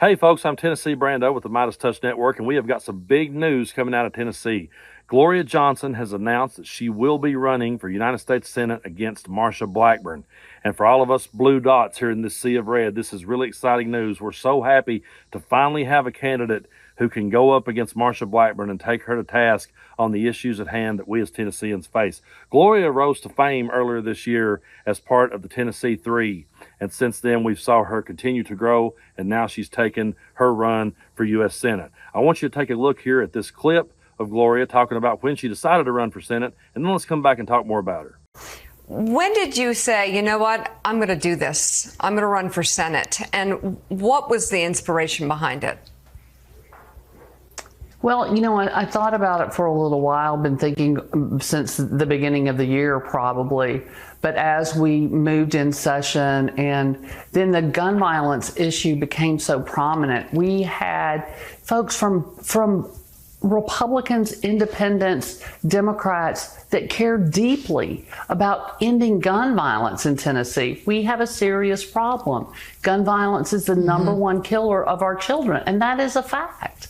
Hey folks, I'm Tennessee Brando with the MeidasTouch Network, and we have got some big news coming out of Tennessee. Gloria Johnson has announced that she will be running for United States Senate against Marsha Blackburn. And for all of us blue dots here in this sea of red, this is really exciting news. We're so happy to finally have a candidate who can go up against Marsha Blackburn and take her to task on the issues at hand that we as Tennesseans face. Gloria rose to fame earlier this year as part of the Tennessee Three. And since then, we saw her continue to grow, and now she's taken her run for U.S. Senate. I want you to take a look here at this clip of Gloria talking about when she decided to run for Senate, and then let's come back and talk more about her. When did you say, you know what, I'm going to do this, I'm going to run for Senate? And what was the inspiration behind it? Well, you know, I thought about it for a little while, been thinking since the beginning of the year probably. But as we moved in session and then the gun violence issue became so prominent, we had folks from Republicans, independents, Democrats that care deeply about ending gun violence in Tennessee. We have a serious problem. Gun violence is the number one killer of our children, and that is a fact.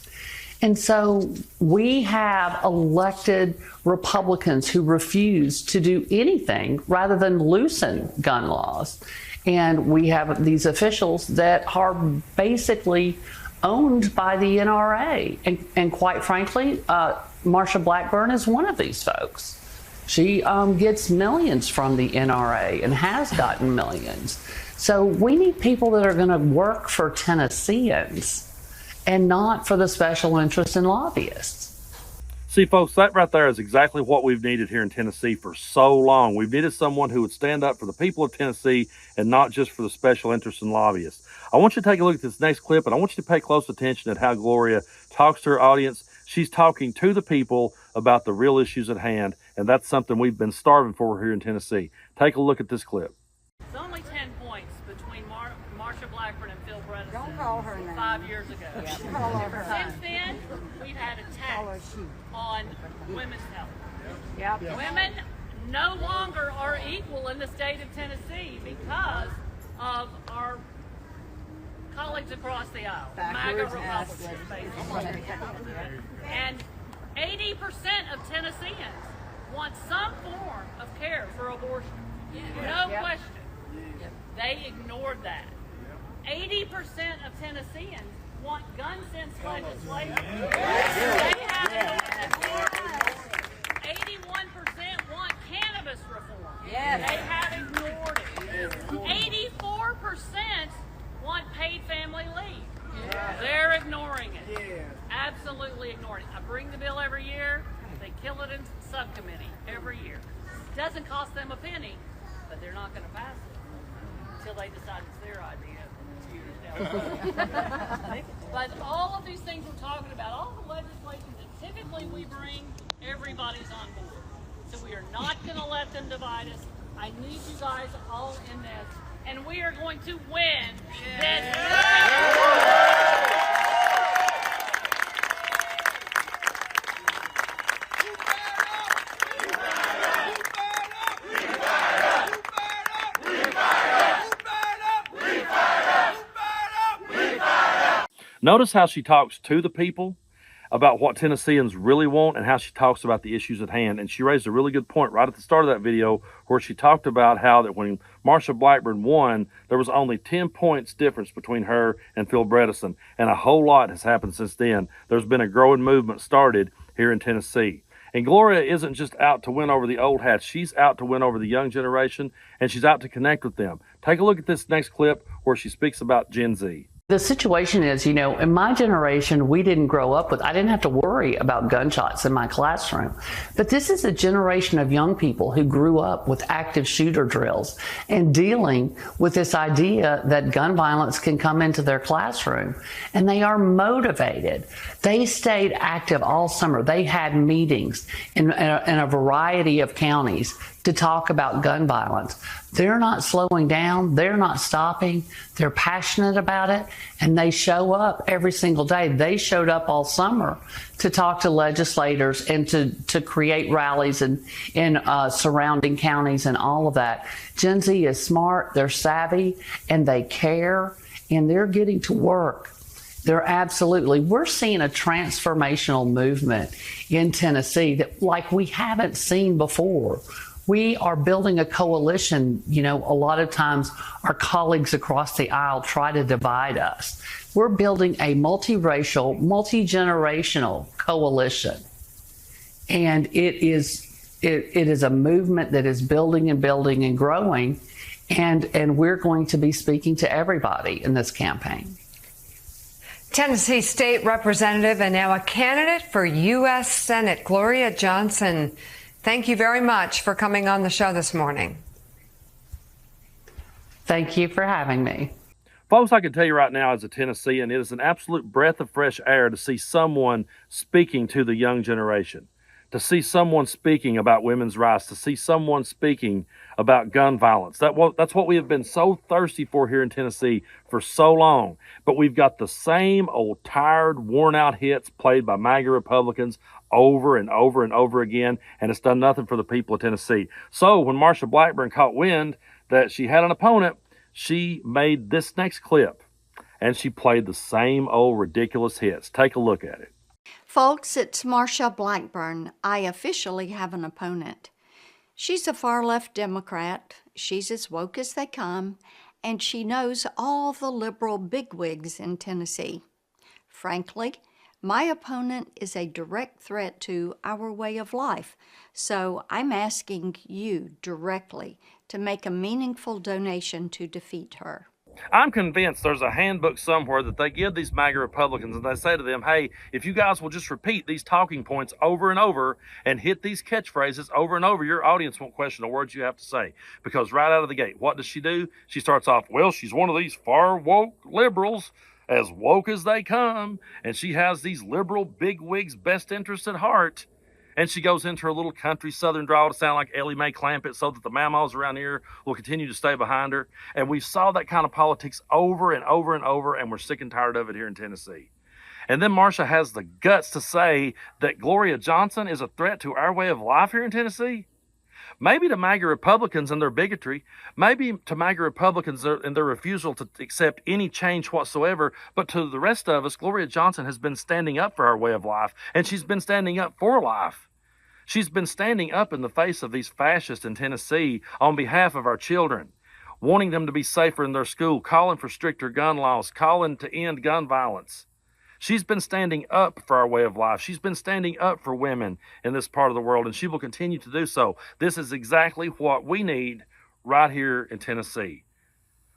And so we have elected Republicans who refuse to do anything rather than loosen gun laws. And we have these officials that are basically owned by the NRA. And quite frankly, Marsha Blackburn is one of these folks. She gets millions from the NRA and has gotten millions. So we need people that are going to work for Tennesseans and not for the special interests and lobbyists. See, folks, that right there is exactly what we've needed here in Tennessee for so long. We've needed someone who would stand up for the people of Tennessee and not just for the special interests and lobbyists. I want you to take a look at this next clip, and I want you to pay close attention at how Gloria talks to her audience. She's talking to the people about the real issues at hand, and that's something we've been starving for here in Tennessee. Take a look at this clip. It's only 10 points between Marsha Blackburn and Phil Bredesen. Don't call her name. 5 years ago. Since then, we've had attacks on women's health. Yep. Women no longer are equal in the state of Tennessee because of our colleagues across the aisle, MAGA Republicans, basically. And 80% of Tennesseans want some form of care for abortion. No question. They ignored that. 80% of Tennesseans want gun sense legislation. They haven't ignored it. 81% want cannabis reform. They have ignored it. 84% want paid family leave. They're ignoring it. Absolutely ignoring it. I bring the bill every year. They kill it in subcommittee every year. It doesn't cost them a penny, but they're not going to pass it until they decide it's their idea. But all of these things we're talking about, all the legislation that typically we bring, everybody's on board. So we are not going to let them divide us. I need you guys all in this, and we are going to win this. Notice how she talks to the people about what Tennesseans really want and how she talks about the issues at hand. And she raised a really good point right at the start of that video where she talked about how that when Marsha Blackburn won, there was only 10 points difference between her and Phil Bredesen. And a whole lot has happened since then. There's been a growing movement started here in Tennessee. And Gloria isn't just out to win over the old hats. She's out to win over the young generation, and she's out to connect with them. Take a look at this next clip where she speaks about Gen Z. The situation is, you know, in my generation, we didn't grow up with, I didn't have to worry about gunshots in my classroom. But this is a generation of young people who grew up with active shooter drills and dealing with this idea that gun violence can come into their classroom. And they are motivated. They stayed active all summer. They had meetings in a variety of counties to talk about gun violence. They're not slowing down. They're not stopping. They're passionate about it, and they show up every single day. They showed up all summer to talk to legislators and to create rallies in surrounding counties and all of that. Gen Z is smart, they're savvy, and they care, and they're getting to work. They're absolutely. We're seeing a transformational movement in Tennessee that like we haven't seen before. We are building a coalition. You know, a lot of times our colleagues across the aisle try to divide us. We're building a multiracial, multi-generational coalition. And it is a movement that is building and building and growing. And we're going to be speaking to everybody in this campaign. Tennessee State Representative and now a candidate for U.S. Senate, Gloria Johnson. Thank you very much for coming on the show this morning. Thank you for having me. Folks, I can tell you right now as a Tennessean, it is an absolute breath of fresh air to see someone speaking to the young generation, to see someone speaking about women's rights, to see someone speaking about gun violence. That's what we have been so thirsty for here in Tennessee for so long. But we've got the same old tired, worn-out hits played by MAGA Republicans over and over and over again, and it's done nothing for the people of Tennessee. So when Marsha Blackburn caught wind that she had an opponent, she made this next clip, and she played the same old ridiculous hits. Take a look at it. Folks, it's Marsha Blackburn. I officially have an opponent. She's a far-left Democrat. She's as woke as they come, and she knows all the liberal bigwigs in Tennessee. Frankly, my opponent is a direct threat to our way of life, so I'm asking you directly to make a meaningful donation to defeat her. I'm convinced there's a handbook somewhere that they give these MAGA Republicans and they say to them, hey, if you guys will just repeat these talking points over and over and hit these catchphrases over and over, your audience won't question the words you have to say. Because right out of the gate, what does she do? She starts off, well, she's one of these far woke liberals, as woke as they come, and she has these liberal bigwigs' best interests at heart. And she goes into her little country southern drawl to sound like Ellie Mae Clampett so that the mammals around here will continue to stay behind her. And we saw that kind of politics over and over and over, and we're sick and tired of it here in Tennessee. And then Marsha has the guts to say that Gloria Johnson is a threat to our way of life here in Tennessee. Maybe to MAGA Republicans and their bigotry, maybe to MAGA Republicans and their refusal to accept any change whatsoever, but to the rest of us, Gloria Johnson has been standing up for our way of life, and she's been standing up for life. She's been standing up in the face of these fascists in Tennessee on behalf of our children, wanting them to be safer in their school, calling for stricter gun laws, calling to end gun violence. She's been standing up for our way of life. She's been standing up for women in this part of the world, and she will continue to do so. This is exactly what we need right here in Tennessee.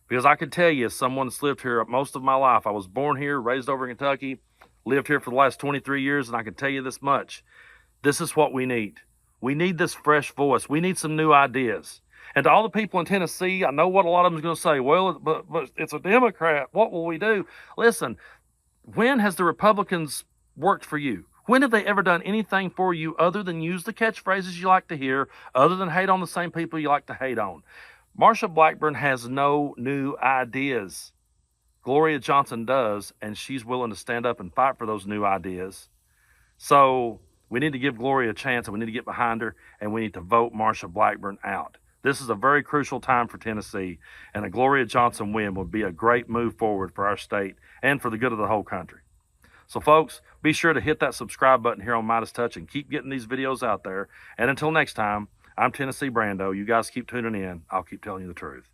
Because I can tell you, as someone that's lived here most of my life, I was born here, raised over in Kentucky, lived here for the last 23 years, and I can tell you this much. This is what we need. We need this fresh voice. We need some new ideas. And to all the people in Tennessee, I know what a lot of them is going to say. Well, but it's a Democrat. What will we do? Listen, when has the Republicans worked for you? When have they ever done anything for you other than use the catchphrases you like to hear, other than hate on the same people you like to hate on? Marsha Blackburn has no new ideas. Gloria Johnson does, and she's willing to stand up and fight for those new ideas. So we need to give Gloria a chance, and we need to get behind her, and we need to vote Marsha Blackburn out. This is a very crucial time for Tennessee, and a Gloria Johnson win would be a great move forward for our state and for the good of the whole country. So, folks, be sure to hit that subscribe button here on MeidasTouch and keep getting these videos out there. And until next time, I'm Tennessee Brando. You guys keep tuning in. I'll keep telling you the truth.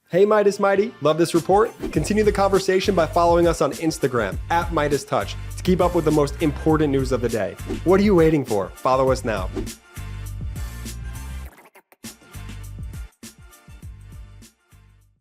Hey Meidas Mighty, love this report? Continue the conversation by following us on Instagram @MeidasTouch to keep up with the most important news of the day. What are you waiting for? Follow us now.